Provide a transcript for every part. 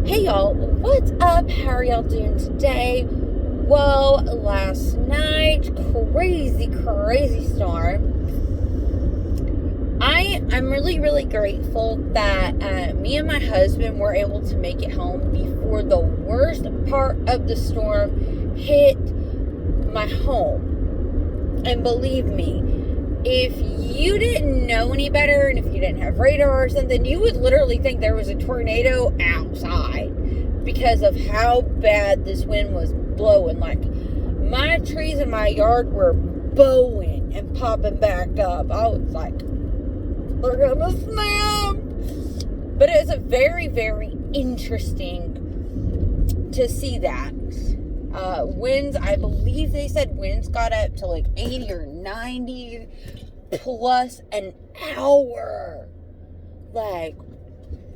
Hey y'all, what's up? How are y'all doing today? Well, last night, crazy storm. I'm really grateful that me and my husband were able to make it home before the worst part of the storm hit my home. And believe me, if you didn't know any better and if you didn't have radar or something, you would literally think there was a tornado outside because of how bad this wind was blowing. Like, my trees in my yard were bowing and popping back up. I was like, they're gonna snap. But it was a very interesting to see that. Winds, I believe they said winds got up to like 80 or 90 plus an hour. Like,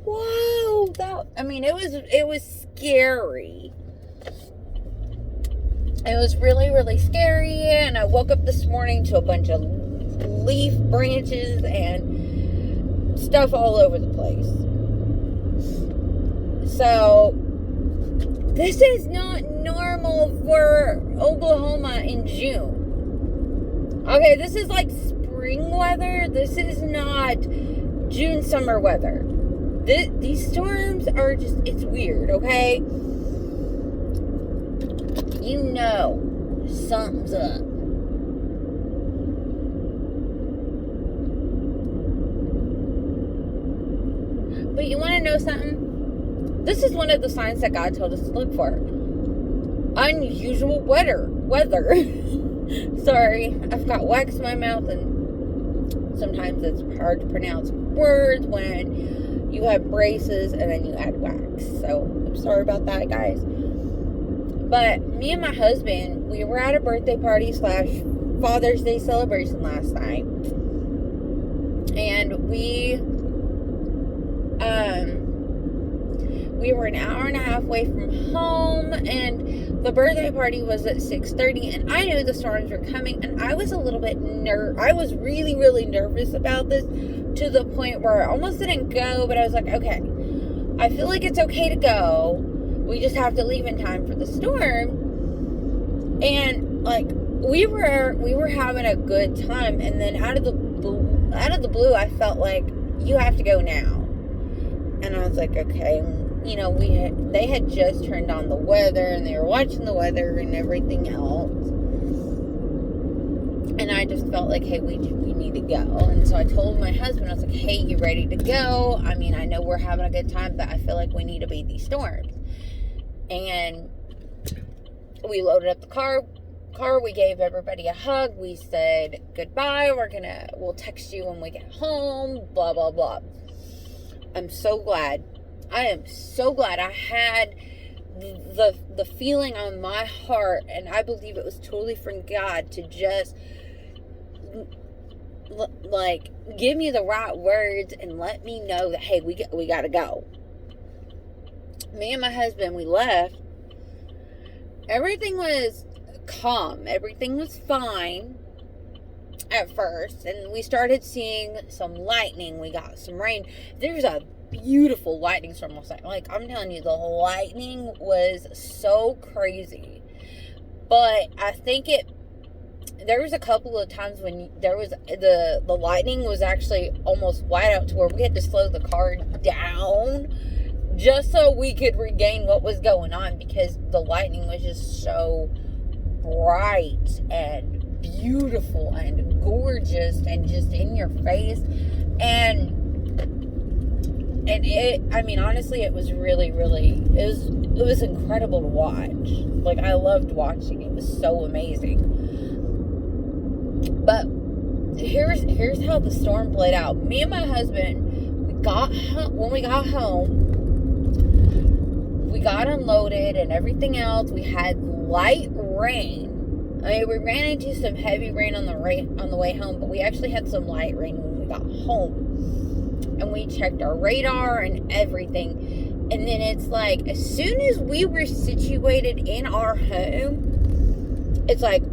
whoa, it was scary. It was really scary, and I woke up this morning to a bunch of leaf branches and stuff all over the place. So, this is not normal for Oklahoma in June. Okay, this is like spring weather. This is not June summer weather. These storms are just, it's weird, okay? You know something's up. But you want to know something? This is one of the signs that God told us to look for. Unusual weather. Sorry, I've got wax in my mouth, and sometimes it's hard to pronounce words when you have braces and then you add wax. So I'm sorry about that, guys. But me and my husband, we were at a birthday party / Father's Day celebration last night, and we were an hour and a half away from home, and the birthday party was at 6:30, and I knew the storms were coming, and I was a little bit I was really nervous about this, to the point where I almost didn't go, but I was like, okay, I feel like it's okay to go. We just have to leave in time for the storm. And like, we were having a good time, and then out of the blue, I felt like, you have to go now. And I was like, okay. You know, they had just turned on the weather, and they were watching the weather and everything else. And I just felt like, hey, we need to go. And so I told my husband, I was like, hey, you ready to go? I mean, I know we're having a good time, but I feel like we need to beat these storms. And we loaded up the car. We gave everybody a hug. We said goodbye. We'll text you when we get home. Blah, blah, blah. I'm so glad. I am so glad. I had the feeling on my heart, and I believe it was totally from God, to just like give me the right words and let me know that, hey, we got to go. Me and my husband, we left. Everything was calm. Everything was fine at first, and we started seeing some lightning. We got some rain. There's a beautiful lightning storm last night. Like, I'm telling you, the lightning was so crazy. But I think there was a couple of times when there was the lightning was actually almost white out, to where we had to slow the car down just so we could regain what was going on, because the lightning was just so bright and beautiful and gorgeous and just in your face. And honestly, it was really, it was incredible to watch. Like, I loved watching. It was so amazing. But here's how the storm played out. Me and my husband, when we got home, we got unloaded and everything else. We had light rain. I mean, we ran into some heavy rain on the way home, but we actually had some light rain when we got home. And we checked our radar and everything. And then it's like, as soon as we were situated in our home, it's like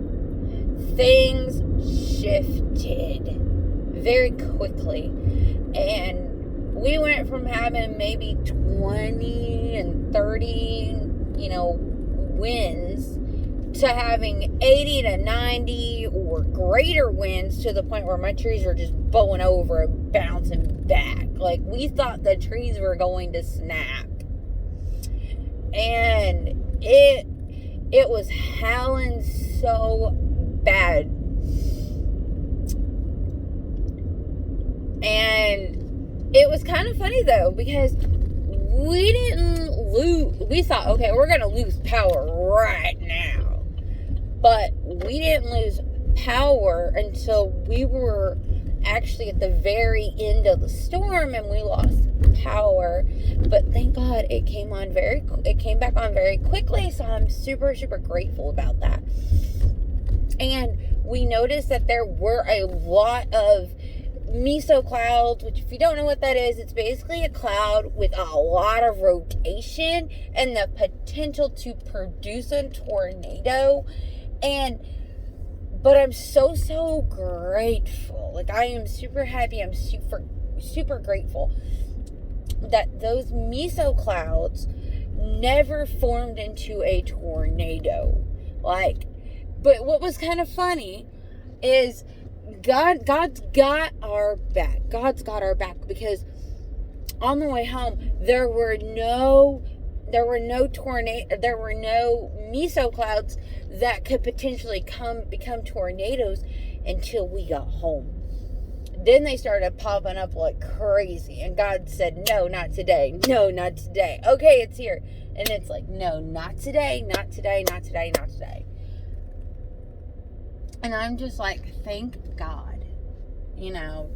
things shifted very quickly. And we went from having maybe 20 and 30, winds to having 80 to 90 or greater winds, to the point where my trees were just bowing over and bouncing back. Like, we thought the trees were going to snap. And it was howling so bad. And it was kind of funny though, because we didn't lose. We thought, okay, we're going to lose power right now. But we didn't lose power until we were actually at the very end of the storm, and we lost power. But thank God it came back on very quickly. So I'm super, super grateful about that. And we noticed that there were a lot of mesoclouds, which, if you don't know what that is, it's basically a cloud with a lot of rotation and the potential to produce a tornado. But I'm so, so grateful. Like, I am super happy. I'm super, super grateful that those mesoclouds never formed into a tornado. But what was kind of funny is God's got our back. God's got our back, because on the way home there were no mesoclouds that could potentially become tornadoes until we got home. Then they started popping up like crazy, and God said, no, not today. No, not today. Okay, it's here. And it's like, no, not today, not today, not today, not today. And I'm just like, thank God.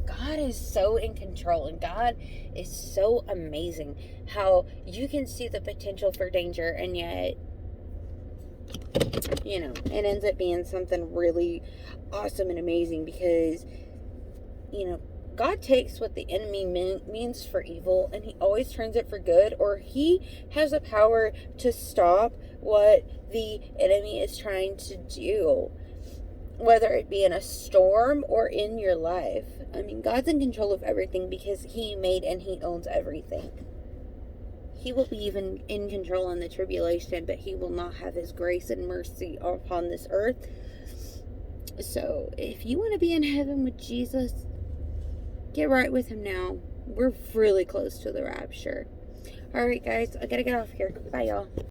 God is so in control, and God is so amazing how you can see the potential for danger, and yet, it ends up being something really awesome and amazing, because, God takes what the enemy means for evil, and he always turns it for good, or he has the power to stop what the enemy is trying to do. Whether it be in a storm or in your life. I mean, God's in control of everything, because he made and he owns everything. He will be even in control in the tribulation, but he will not have his grace and mercy upon this earth. So, if you want to be in heaven with Jesus, get right with him now. We're really close to the rapture. Alright, guys, I gotta get off here. Bye, y'all.